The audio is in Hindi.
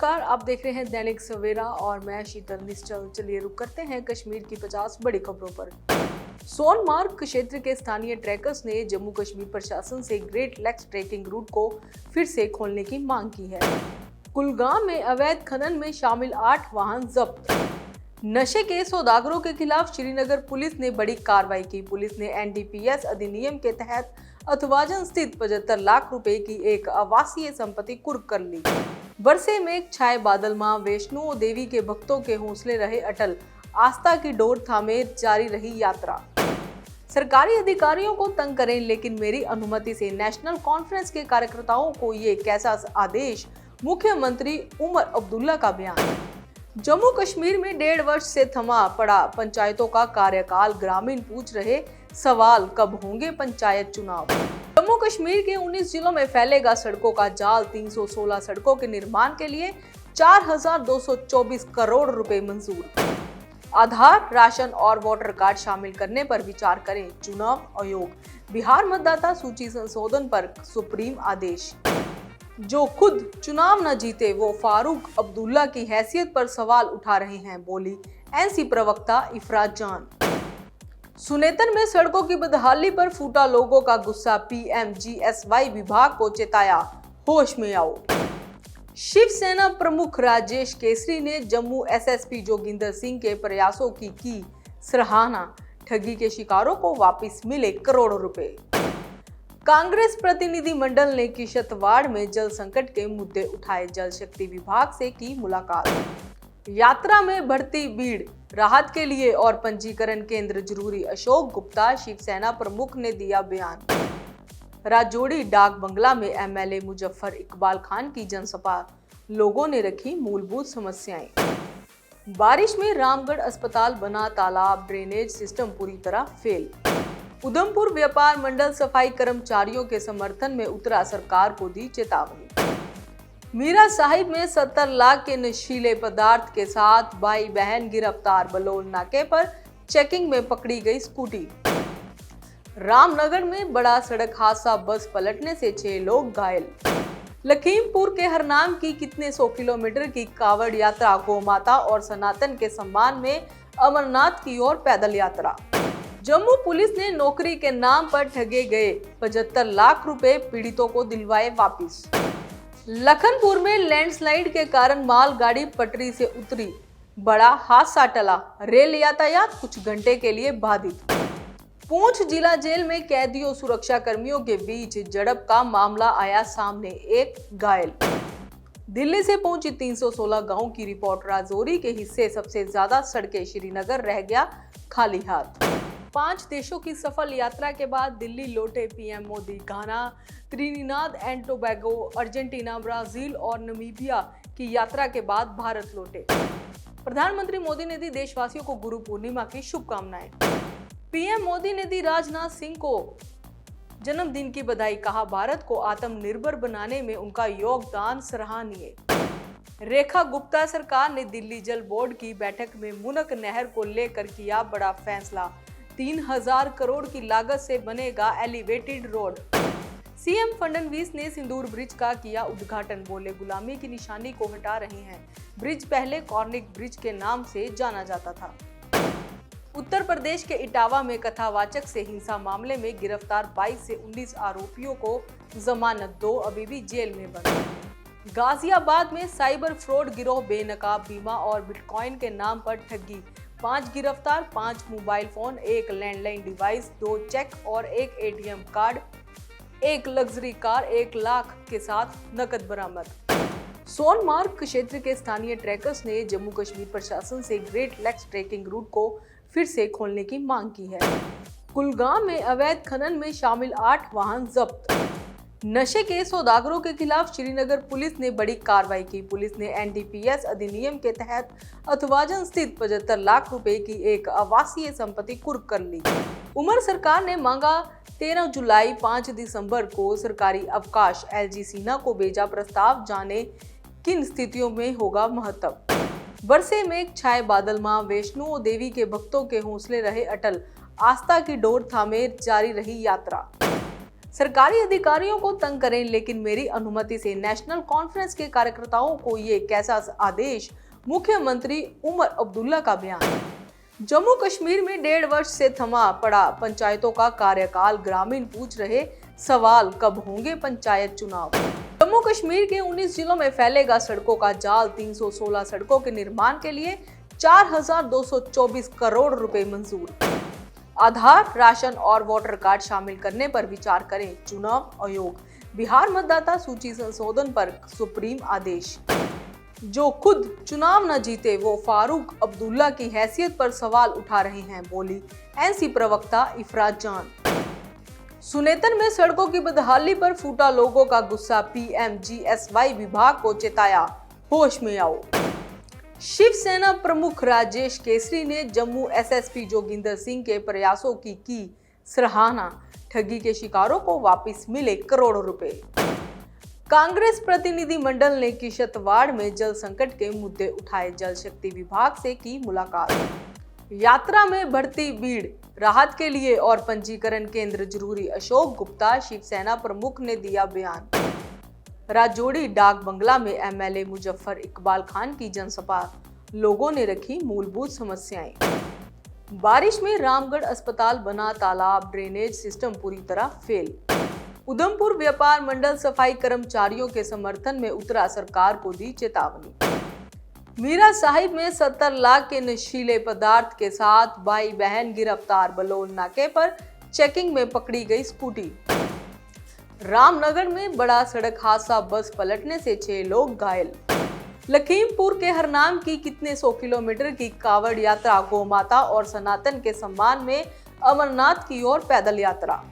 नमस्कार, आप देख रहे हैं दैनिक सवेरा और मैं शीतल निश्चल। चलिए रुक करते हैं कश्मीर की 50 बड़ी खबरों पर। सोनमार्ग क्षेत्र के स्थानीय ट्रैकर्स ने जम्मू कश्मीर प्रशासन से ग्रेट लेक्स ट्रेकिंग रूट को फिर से खोलने की मांग की है। कुलगाम में अवैध खनन में शामिल 8 वाहन जब्त। नशे के सौदागरों के खिलाफ श्रीनगर पुलिस ने बड़ी कार्रवाई की। पुलिस ने एनडीपीएस अधिनियम के तहत अथवाजन स्थित 75 लाख रुपए की एक आवासीय संपत्ति कुर्क कर ली। बरसे में छाए बादल, मां वैष्णो देवी के भक्तों के हौसले रहे अटल, आस्था की डोर थामे जारी रही यात्रा। सरकारी अधिकारियों को तंग करें लेकिन मेरी अनुमति से, नेशनल कॉन्फ्रेंस के कार्यकर्ताओं को ये कैसा आदेश, मुख्यमंत्री उमर अब्दुल्ला का बयान। जम्मू कश्मीर में 1.5 वर्ष से थमा पड़ा पंचायतों का कार्यकाल, ग्रामीण पूछ रहे सवाल, कब होंगे पंचायत चुनाव। जम्मू कश्मीर के 19 जिलों में फैलेगा सड़कों का जाल, 316 सड़कों के निर्माण के लिए 4224 करोड़ रुपए मंजूर। आधार, राशन और वोटर कार्ड शामिल करने पर विचार करें चुनाव आयोग। बिहार मतदाता सूची संशोधन पर सुप्रीम आदेश। जो खुद चुनाव न जीते वो फारूक अब्दुल्ला की हैसियत पर सवाल उठा रहे हैं, बोली एनसी प्रवक्ता इफरात जान। सुनेतन में सड़कों की बदहाली पर फूटा लोगों का गुस्सा, पीएमजीएसवाई विभाग को चेताया, होश में आओ। शिवसेना प्रमुख राजेश केसरी ने जम्मू एसएसपी जोगिंदर सिंह के प्रयासों की सराहना। ठगी के शिकारों को वापस मिले करोड़ों रुपए। कांग्रेस प्रतिनिधि मंडल ने किशतवाड़ में जल संकट के मुद्दे उठाए, जल शक्ति विभाग से की मुलाकात। यात्रा में बढ़ती भीड़, राहत के लिए और पंजीकरण केंद्र जरूरी, अशोक गुप्ता शिवसेना प्रमुख ने दिया बयान। राजौरी डाक बंगला में एमएलए मुजफ्फर इकबाल खान की जनसभा, लोगों ने रखी मूलभूत समस्याएं। बारिश में रामगढ़ अस्पताल बना तालाब, ड्रेनेज सिस्टम पूरी तरह फेल। उधमपुर व्यापार मंडल सफाई कर्मचारियों के समर्थन में उतरा, सरकार को दी चेतावनी। मीरा साहिब में 70 लाख के नशीले पदार्थ के साथ भाई बहन गिरफ्तार, बलोल नाके पर चेकिंग में पकड़ी गई स्कूटी। रामनगर में बड़ा सड़क हादसा, बस पलटने से 6 लोग घायल। लखीमपुर के हरनाम की कितने 100 किलोमीटर की कावड़ यात्रा, गौ माता और सनातन के सम्मान में अमरनाथ की ओर पैदल यात्रा। जम्मू पुलिस ने नौकरी के नाम पर ठगे गए 75 लाख रुपए, पीड़ितों को दिलवाए वापस। लखनपुर में लैंडस्लाइड के कारण मालगाड़ी पटरी से उतरी, बड़ा हादसा टला, रेल यातायात कुछ घंटे के लिए बाधित। पूंछ जिला जेल में कैदियों सुरक्षा कर्मियों के बीच झड़प का मामला आया सामने, एक घायल। दिल्ली से पहुंची 316 गांव की रिपोर्ट, राजौरी के हिस्से सबसे ज्यादा सड़कें, श्रीनगर रह गया खाली हाथ। 5 देशों की सफल यात्रा के बाद दिल्ली लौटे PM Modi. Ghana, Trinidad and Tobago, Argentina, Brazil और नमीबिया की यात्रा के बाद भारत लौटे। प्रधानमंत्री मोदी ने दी देशवासियों को गुरु पूर्णिमा की शुभकामनाएं। पीएम मोदी ने दी राजनाथ सिंह को जन्मदिन की बधाई, कहा भारत को आत्मनिर्भर बनाने में उनका योगदान सराहनीय। रेखा गुप्ता सरकार ने दिल्ली जल बोर्ड की बैठक में मुनक नहर को लेकर किया बड़ा फैसला, 3000 करोड़ की लागत से बनेगा एलिवेटेड रोड। सीएम फडणवीस ने सिंदूर ब्रिज का किया उद्घाटन, बोले गुलामी की निशानी को हटा रहे हैं। ब्रिज पहले कॉर्निक ब्रिज के नाम से जाना जाता था। उत्तर प्रदेश के इटावा में कथावाचक से हिंसा मामले में गिरफ्तार 22 से 19 आरोपियों को जमानत, 2 अभी भी जेल में बंद। गाजियाबाद में साइबर फ्रॉड गिरोह, बेनकाब बीमा और बिटकॉइन के नाम पर ठगी, 5 गिरफ्तार, 5 mobile phone, 1 landline device, 2 cheque और 1 ATM card, 1 luxury car, 1 lakh के साथ नकद बरामद। सोनमार्ग क्षेत्र के स्थानीय ट्रैकर्स ने जम्मू कश्मीर प्रशासन से ग्रेट लेक्स ट्रेकिंग रूट को फिर से खोलने की मांग की है। कुलगाम में अवैध खनन में शामिल 8 वाहन जब्त। नशे के सौदागरों के खिलाफ श्रीनगर पुलिस ने बड़ी कार्रवाई की। पुलिस ने एनडीपीएस अधिनियम के तहत अथवाजन स्थित 75 लाख रुपए की एक आवासीय संपत्ति कुर्क कर ली। उमर सरकार ने मांगा 13 जुलाई 5 दिसंबर को सरकारी अवकाश, एलजी सिन्हा को भेजा प्रस्ताव, जाने किन स्थितियों में होगा महत्व। बरसे में छाए बादल, मां वैष्णो देवी के भक्तों के हौसले रहे अटल, आस्था की डोर थामे जारी रही यात्रा। सरकारी अधिकारियों को तंग करें, लेकिन मेरी अनुमति से। नेशनल कॉन्फ्रेंस के कार्यकर्ताओं को ये कैसा आदेश, मुख्यमंत्री उमर अब्दुल्ला का बयान। जम्मू कश्मीर में 1.5 वर्ष से थमा पड़ा पंचायतों का कार्यकाल, ग्रामीण पूछ रहे सवाल, कब होंगे पंचायत चुनाव। जम्मू कश्मीर के 19 जिलों में फैलेगा सड़कों का जाल, 316 सड़कों के निर्माण के लिए 4,224 करोड़ रुपए मंजूर। आधार, राशन और वोटर कार्ड शामिल करने पर विचार करें चुनाव आयोग। बिहार मतदाता सूची संशोधन पर सुप्रीम आदेश। जो खुद चुनाव न जीते वो फारूक अब्दुल्ला की हैसियत पर सवाल उठा रहे हैं, बोली एनसी प्रवक्ता इफरात जान। सुनेतन में सड़कों की बदहाली पर फूटा लोगों का गुस्सा, पीएमजीएसवाई विभाग को चेताया, होश में आओ। शिवसेना प्रमुख राजेश केसरी ने जम्मू एसएसपी जोगिंदर सिंह के प्रयासों की सराहना, ठगी के शिकारों को वापस मिले करोड़ों रुपए। कांग्रेस प्रतिनिधि मंडल ने किश्तवाड़ में जल संकट के मुद्दे उठाए, जल शक्ति विभाग से की मुलाकात। यात्रा में बढ़ती भीड़, राहत के लिए और पंजीकरण केंद्र जरूरी, अशोक गुप्ता शिवसेना प्रमुख ने दिया बयान। राजौरी डाक बंगला में एमएलए मुजफ्फर इकबाल खान की जनसभा, लोगों ने रखी मूलभूत समस्याएं। बारिश में रामगढ़ अस्पताल बना तालाब, ड्रेनेज सिस्टम पूरी तरह फेल। उधमपुर व्यापार मंडल सफाई कर्मचारियों के समर्थन में उतरा, सरकार को दी चेतावनी। मीरा साहिब में 70 लाख के नशीले पदार्थ के साथ भाई बहन गिरफ्तार, बलौल नाके पर चेकिंग में पकड़ी गई स्कूटी। रामनगर में बड़ा सड़क हादसा, बस पलटने से 6 लोग घायल। लखीमपुर के हरनाम की कितने 100 किलोमीटर की कावड़ यात्रा, गौ माता और सनातन के सम्मान में अमरनाथ की ओर पैदल यात्रा।